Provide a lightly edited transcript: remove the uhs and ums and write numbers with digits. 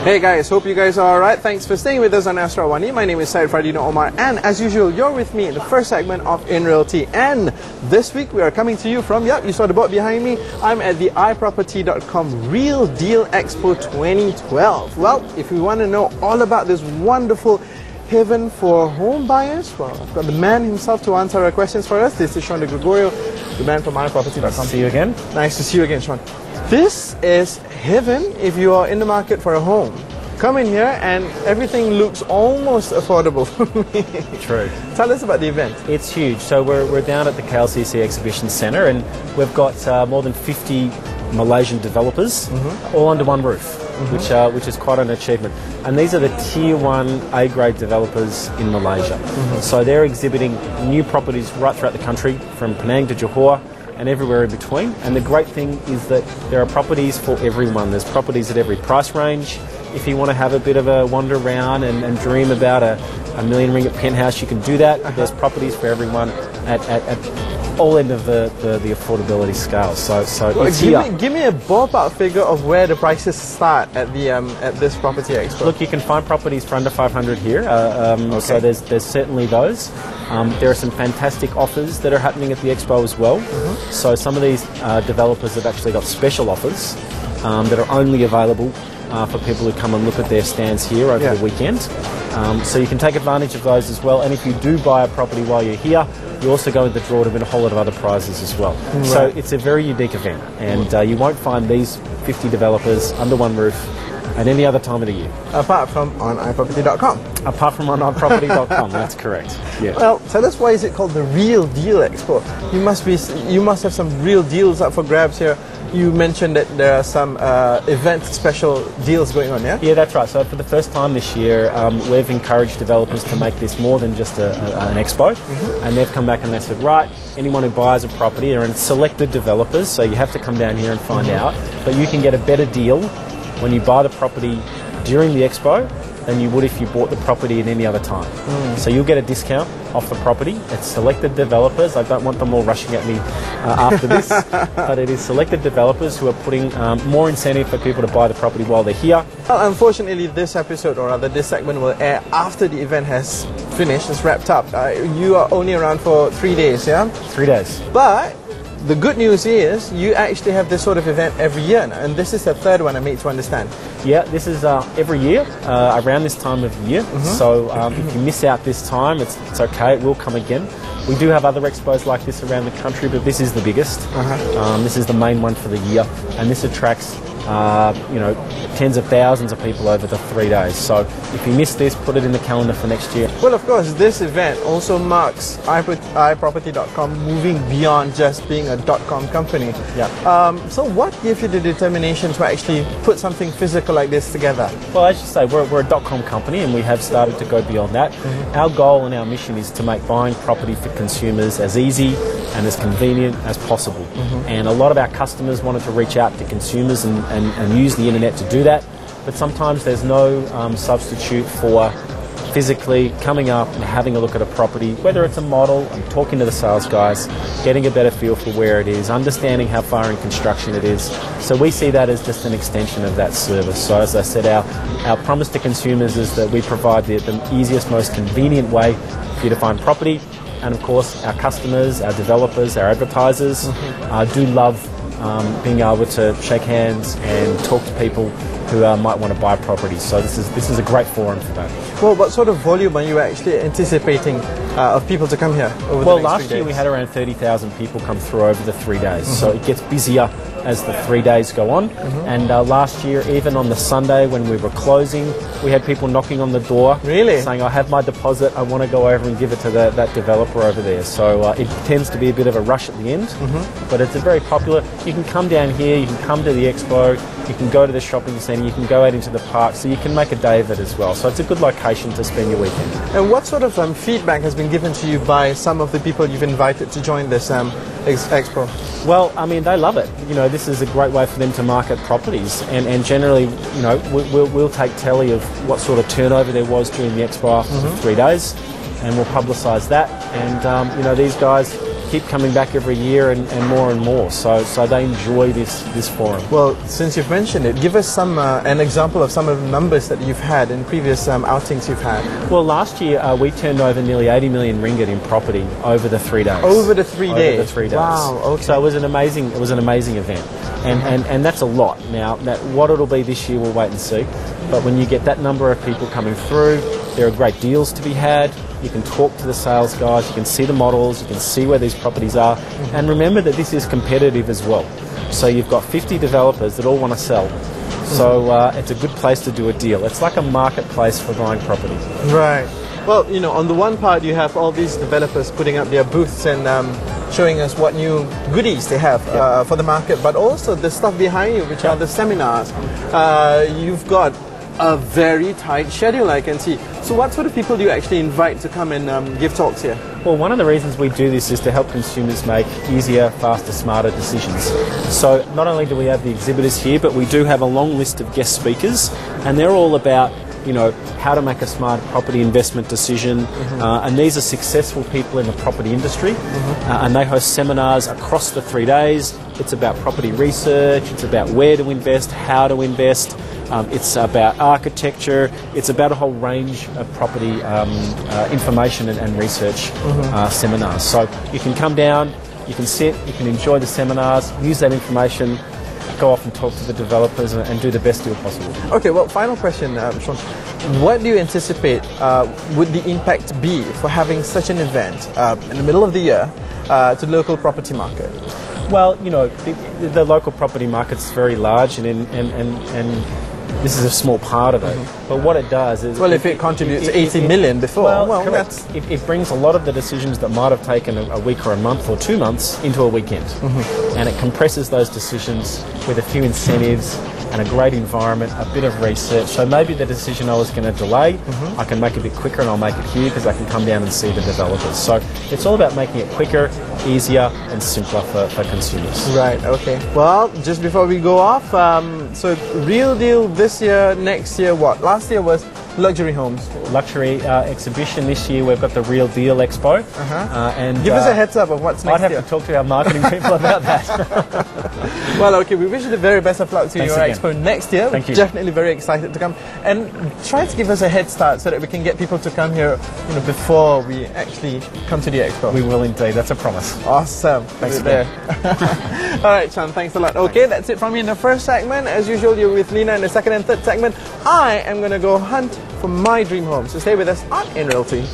Hey guys, hope you guys are alright. Thanks for staying with us on Astro Awani. My name is Syed Fardino Omar, and as usual, you're with me in the first segment of In Realty. And this week we are coming to you from, yep, you saw the board behind me. I'm at the iProperty.com Real Deal Expo 2012. Well, if you want to know all about this wonderful haven for home buyers, well, I've got the man himself to answer our questions for us. This is Sean de Gregorio, the man from iProperty.com. Nice to see you again. Nice to see you again, Sean. This is heaven if you are in the market for a home. Come in here and everything looks almost affordable. True. Tell us about the event. It's huge. So we're down at the KLCC Exhibition Centre, and we've got more than 50 Malaysian developers all under one roof, which is quite an achievement. And these are the Tier 1 A-grade developers in Malaysia. So they're exhibiting new properties right throughout the country, from Penang to Johor, and everywhere in between. And the great thing is that there are properties for everyone. There's properties at every price range. If you want to have a bit of a wander around and dream about a $1 million ringgit penthouse, you can do that. There's properties for everyone at all end of the affordability scale. So well, it's here. Give me a ballpark figure of where the prices start at the at this property expo. Look, you can find properties for under 500 here. So there's certainly those. There are some fantastic offers that are happening at the expo as well. So some of these developers have actually got special offers that are only available for people who come and look at their stands here over the weekend. So you can take advantage of those as well. And if you do buy a property while you're here, you also go in the draw to win a whole lot of other prizes as well. Right. So it's a very unique event, and you won't find these 50 developers under one roof at any other time of the year. Apart from on iProperty.com. Apart from on iProperty.com, that's correct. Yeah. Well, tell us, why is it called the Real Deal Expo? You must have some real deals up for grabs here. You mentioned that there are some event special deals going on, yeah? Yeah, that's right. So for the first time this year, we've encouraged developers to make this more than just an expo. And they've come back and they said, right, anyone who buys a property, they're in selected developers, so you have to come down here and find out. But you can get a better deal when you buy the property during the expo than you would if you bought the property at any other time. So you'll get a discount off the property. It's selected developers. I don't want them all rushing at me after this, but it is selected developers who are putting more incentive for people to buy the property while they're here. Well, unfortunately, this episode, or rather this segment, will air after the event has finished, it's wrapped up. You are only around for 3 days, yeah? 3 days. But the good news is you actually have this sort of event every year now, and this is the third one, I'm made to understand. Yeah, this is every year, around this time of year. So if you miss out this time, it's okay, it will come again. We do have other expos like this around the country, but this is the biggest. This is the main one for the year, and this attracts tens of thousands of people over the 3 days. So if you miss this, put it in the calendar for next year. Well, of course, this event also marks iProperty.com moving beyond just being a .com company. So what gave you the determination to actually put something physical like this together? Well, as you say, we're a .com company, and we have started to go beyond that. Our goal and our mission is to make buying property for consumers as easy and as convenient as possible. And a lot of our customers wanted to reach out to consumers and use the internet to do that, but sometimes there's no substitute for physically coming up and having a look at a property, whether it's a model, and talking to the sales guys, getting a better feel for where it is, understanding how far in construction it is. So we see that as just an extension of that service. So as I said, our promise to consumers is that we provide the easiest, most convenient way for you to find property. And of course, our customers, our developers, our advertisers do love being able to shake hands and talk to people who might want to buy property. So this is a great forum for that. Well, what sort of volume are you actually anticipating of people to come here over the next 3 days? Well, last year we had around 30,000 people come through over the 3 days. So it gets busier as the 3 days go on. And last year, even on the Sunday when we were closing, we had people knocking on the door saying, I have my deposit, I want to go over and give it to that developer over there. So it tends to be a bit of a rush at the end, but it's a very popular. You can come down here, you can come to the expo, you can go to the shopping centre, you can go out into the park, so you can make a day of it as well. So it's a good location to spend your weekend. And what sort of feedback has been given to you by some of the people you've invited to join this expo? Well, I mean, they love it. This is a great way for them to market properties, and generally, we'll take tally of what sort of turnover there was during the expo after 3 days, and we'll publicise that. And these guys keep coming back every year and more. So they enjoy this forum. Well, since you've mentioned it, give us an example of some of the numbers that you've had in previous outings you've had. Well, last year we turned over nearly 80 million ringgit in property over the 3 days. Over the 3 days. Over the 3 days. Wow. Okay. So it was an amazing event, and that's a lot. Now, what it'll be this year, we'll wait and see. But when you get that number of people coming through, there are great deals to be had. You can talk to the sales guys, you can see the models, you can see where these properties are. And remember that this is competitive as well. So you've got 50 developers that all want to sell. So it's a good place to do a deal. It's like a marketplace for buying property. Right. Well, you know, on the one part you have all these developers putting up their booths and showing us what new goodies they have for the market, but also the stuff behind you, which are the seminars. You've got a very tight schedule, I can see. So what sort of people do you actually invite to come and give talks here? Well, one of the reasons we do this is to help consumers make easier, faster, smarter decisions. So not only do we have the exhibitors here, but we do have a long list of guest speakers, and they're all about, you know, how to make a smart property investment decision. And these are successful people in the property industry, and they host seminars across the 3 days. It's about property research, it's about where to invest, how to invest. It's about architecture. It's about a whole range of property information and research seminars. So you can come down, you can sit, you can enjoy the seminars, use that information, go off and talk to the developers and do the best deal possible. Okay, well, final question, Sean. What do you anticipate would the impact be for having such an event in the middle of the year to the local property market? Well, you know, the local property market's very large, and this is a small part of it. But what it does is... Well, if it contributes 80 million before, well that's... It brings a lot of the decisions that might have taken a week or a month or 2 months into a weekend. And it compresses those decisions with a few incentives and a great environment, a bit of research. So maybe the decision I was going to delay, I can make a bit quicker and I'll make it here because I can come down and see the developers. So it's all about making it quicker, easier and simpler for consumers. Right, okay. Well, just before we go off, so Real Deal this year, next year what? Last year was luxury homes. Luxury exhibition this year, we've got the Real Deal Expo. And give us a heads up of what's next year. I'd have to talk to our marketing people about that. Well, okay, we wish you the very best of luck to your expo next year. Thank you. Definitely very excited to come. And try to give us a head start so that we can get people to come here, you know, before we actually come to the expo. We will indeed, that's a promise. Awesome. Thanks again. All right, Sean, thanks a lot. Okay, that's it from me in the first segment. As usual, you're with Lena in the second and third segment. I am going to go hunt for my dream home. So stay with us on In Realty.